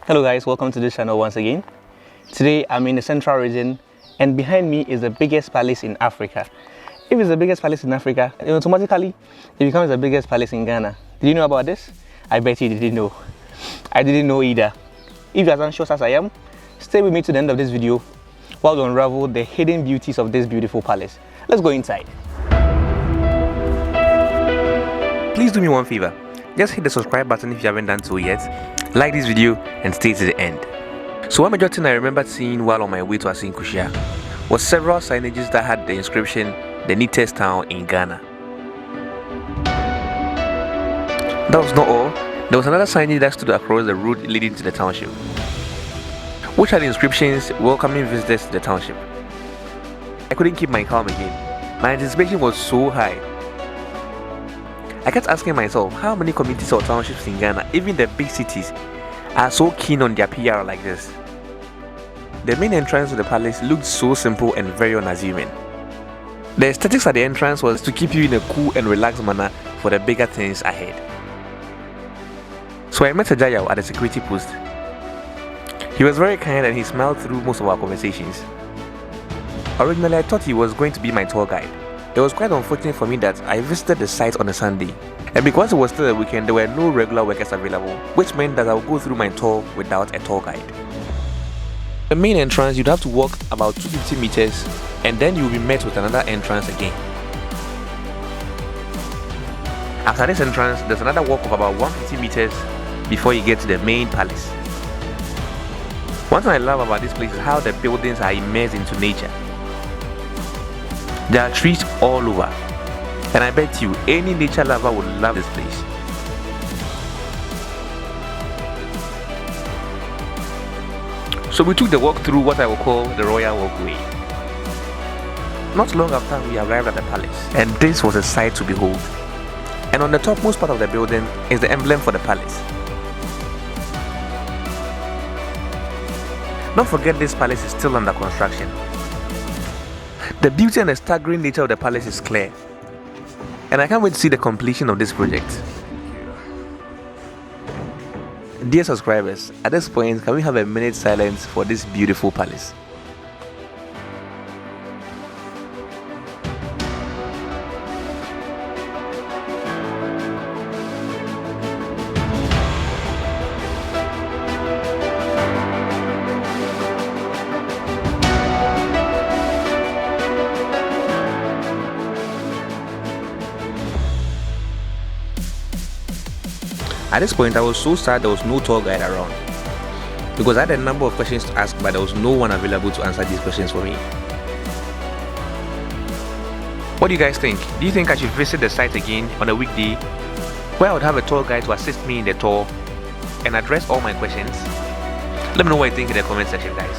Hello guys, welcome to this channel once again. Today I'm in the central region and behind me is the biggest palace in Africa. If it's the biggest palace in Africa, automatically it becomes the biggest palace in Ghana. Did you know about this? I bet you didn't know. I didn't know either. If you're as anxious as I am, stay with me to the end of this video while we unravel the hidden beauties of this beautiful palace. Let's go inside. Please do me one favor. Just hit the subscribe button if you haven't done so yet. Like this video and stay to the end. So one major thing I remembered seeing while on my way to Assin Kushea was several signages that had the inscription, the neatest town in Ghana. That was not all. There was another signage that stood across the road leading to the township, which had inscriptions welcoming visitors to the township. I couldn't keep my calm again. My anticipation was so high. I kept asking myself how many communities or townships in Ghana, even the big cities, are so keen on their PR like this. The main entrance to the palace looked so simple and very unassuming. The aesthetics at the entrance was to keep you in a cool and relaxed manner for the bigger things ahead. So I met Sajayao at the security post. He was very kind and he smiled through most of our conversations. Originally I thought he was going to be my tour guide. It was quite unfortunate for me that I visited the site on a Sunday, and because it was still a weekend, there were no regular workers available, which meant that I would go through my tour without a tour guide. The main entrance, you'd have to walk about 250 meters, and then you'll be met with another entrance again. After this entrance, there's another walk of about 150 meters before you get to the main palace. One thing I love about this place is how the buildings are immersed into nature. There are trees all over, and I bet you any nature lover would love this place. So we took the walk through what I will call the Royal Walkway. Not long after we arrived at the palace, and this was a sight to behold. And on the topmost part of the building is the emblem for the palace. Don't forget, this palace is still under construction. The beauty and the staggering nature of the palace is clear, and I can't wait to see the completion of this project. Dear subscribers, at this point, can we have a minute silence for this beautiful palace? At this point, I was so sad there was no tour guide around, because I had a number of questions to ask, but there was no one available to answer these questions for me. What do you guys think? Do you think I should visit the site again on a weekday, where I would have a tour guide to assist me in the tour and address all my questions? Let me know what you think in the comment section, guys.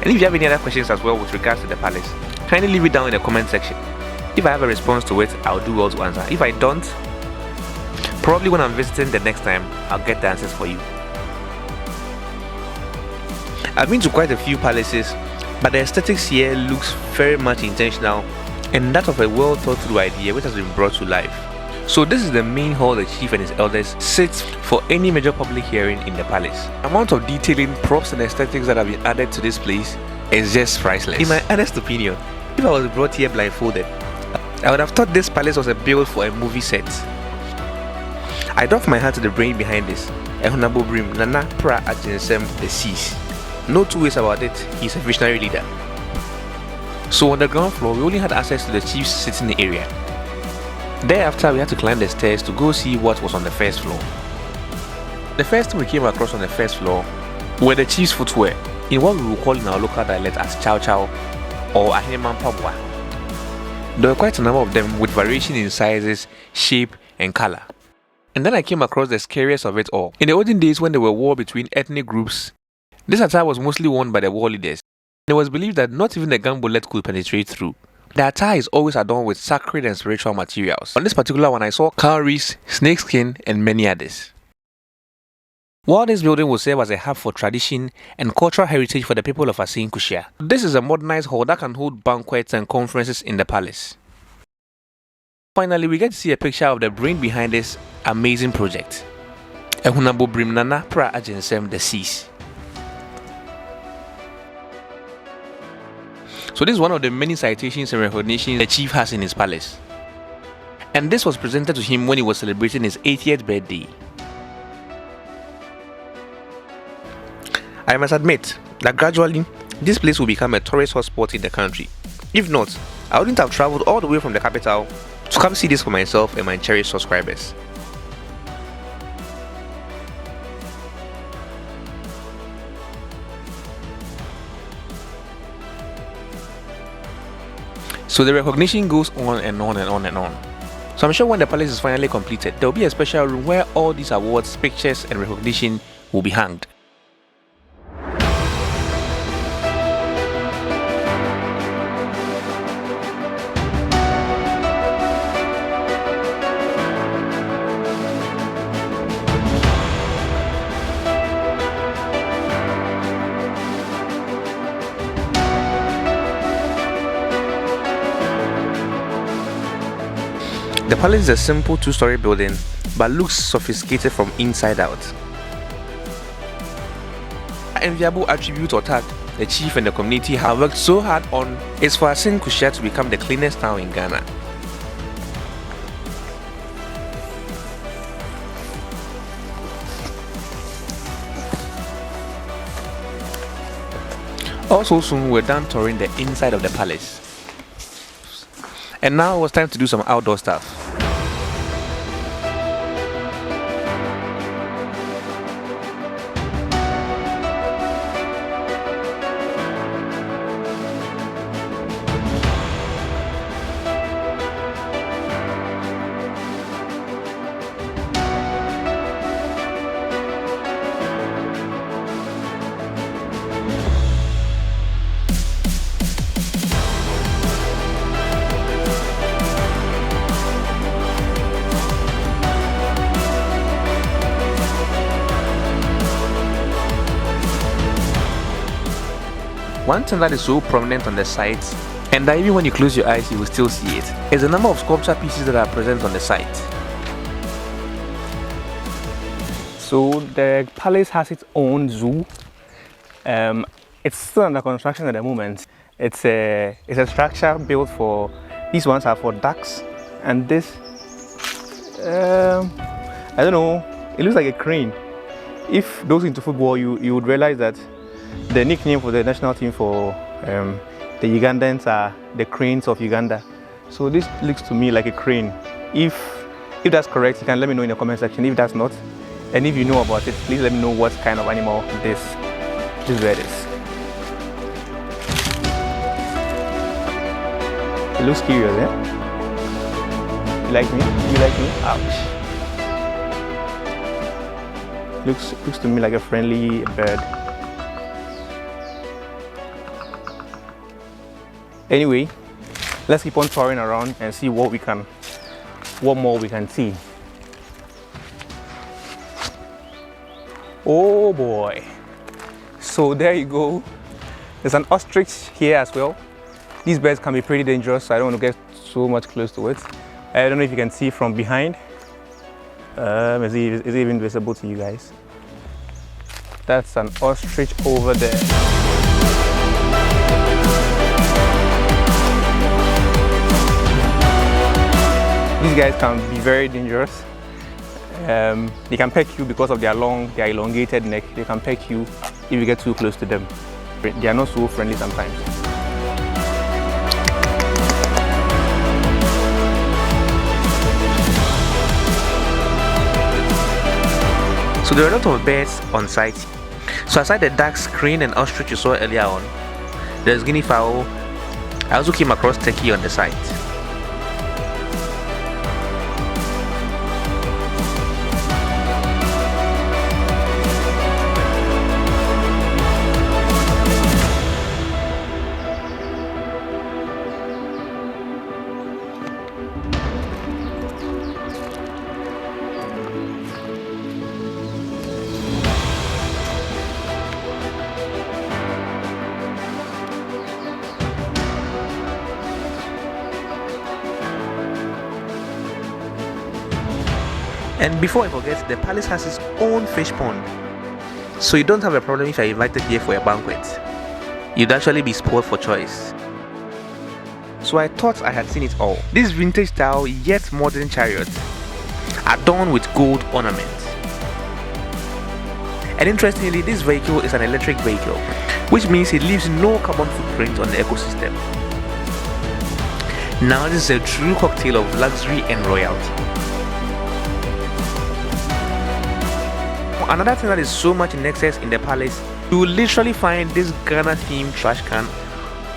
And if you have any other questions as well with regards to the palace, kindly leave it down in the comment section. If I have a response to it, I'll do well to answer. If I don't, probably when I'm visiting the next time, I'll get the answers for you. I've been to quite a few palaces, but the aesthetics here looks very much intentional and that of a well thought through idea which has been brought to life. So this is the main hall the chief and his elders sit for any major public hearing in the palace. The amount of detailing, props and aesthetics that have been added to this place is just priceless. In my honest opinion, if I was brought here blindfolded, I would have thought this palace was a build for a movie set. I doff my hat to the brain behind this. Ehunabo Brim, Nana Pra Achinsem the Seas. No two ways about it, he's a visionary leader. So on the ground floor, we only had access to the chief's sitting area. Thereafter, we had to climb the stairs to go see what was on the first floor. The first thing we came across on the first floor were the chief's footwear, in what we will call in our local dialect as Chow Chow or Aheman Pabwa. There were quite a number of them with variation in sizes, shape and color. And then I came across the scariest of it all. In the olden days when there were war between ethnic groups, this attire was mostly worn by the war leaders. It was believed that not even a gun bullet could penetrate through. The attire is always adorned with sacred and spiritual materials. On this particular one I saw cowries, snakeskin and many others. While this building will serve as a hub for tradition and cultural heritage for the people of Assin Kushea, this is a modernized hall that can hold banquets and conferences in the palace. finally, we get to see a picture of the brain behind this amazing project. Ehunabo Brimnana Pra Agensem the Seas. So this is one of the many citations and recognitions the chief has in his palace. And this was presented to him when he was celebrating his 80th birthday. I must admit that gradually, this place will become a tourist hotspot in the country. If not, I wouldn't have traveled all the way from the capital to come see this for myself and my cherished subscribers. So the recognition goes on and on and on and on. So I'm sure when the palace is finally completed, there will be a special room where all these awards, pictures and recognition will be hanged. The palace is a simple two-story building but looks sophisticated from inside out. An enviable attribute or task the chief and the community have worked so hard on is for Assin Kushea to become the cleanest town in Ghana. Also soon we're done touring the inside of the palace. And now it was time to do some outdoor stuff. One thing that is so prominent on the site, and that even when you close your eyes you will still see it, is the number of sculpture pieces that are present on the site. So the palace has its own zoo. It's still under construction at the moment. It's a structure built for, these ones are for ducks, and this, I don't know, it looks like a crane. If those into football, you would realize that the nickname for the national team for the Ugandans are the cranes of Uganda. So this looks to me like a crane. If that's correct, you can let me know in the comment section. If that's not, and if you know about it, please let me know what kind of animal this bird is. It looks curious, eh? You like me? You like me? Ouch. Looks to me like a friendly bird. Anyway, let's keep on touring around and see what more we can see. Oh boy. So there you go. There's an ostrich here as well. These birds can be pretty dangerous, so I don't want to get so much close to it. I don't know if you can see from behind. Is it even visible to you guys? That's an ostrich over there. These guys can be very dangerous. They can peck you because of their elongated neck. They can peck you if you get too close to them. They are not so friendly sometimes. So there are a lot of birds on site. So aside the ducks, crane and ostrich you saw earlier on, there's guinea fowl. I also came across turkey on the site. And before I forget, the palace has its own fish pond. So you don't have a problem if you're invited here for a banquet. You'd actually be spoiled for choice. So I thought I had seen it all. This vintage style yet modern chariot, adorned with gold ornaments. And interestingly, this vehicle is an electric vehicle, which means it leaves no carbon footprint on the ecosystem. Now this is a true cocktail of luxury and royalty. Another thing that is so much in excess in the palace, you will literally find this Ghana themed trash can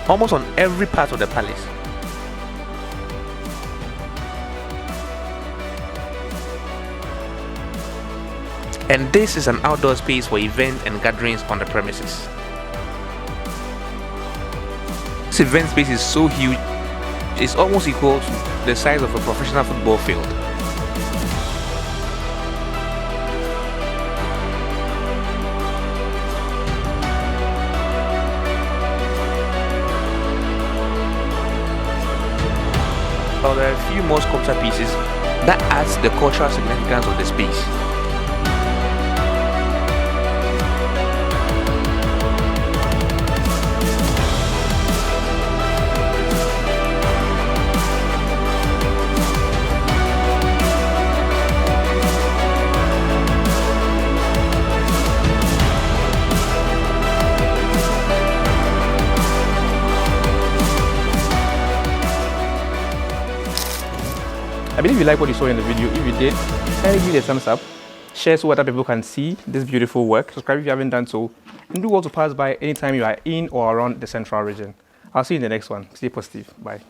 almost on every part of the palace. And this is an outdoor space for events and gatherings on the premises. This event space is so huge, it's almost equal to the size of a professional football field. Well, there are a few more sculpture pieces that adds the cultural significance of the space. I believe you like what you saw in the video. If you did, kindly give it a thumbs up, share so other people can see this beautiful work, subscribe if you haven't done so, and do well to pass by anytime you are in or around the central region. I'll see you in the next one. Stay positive. Bye.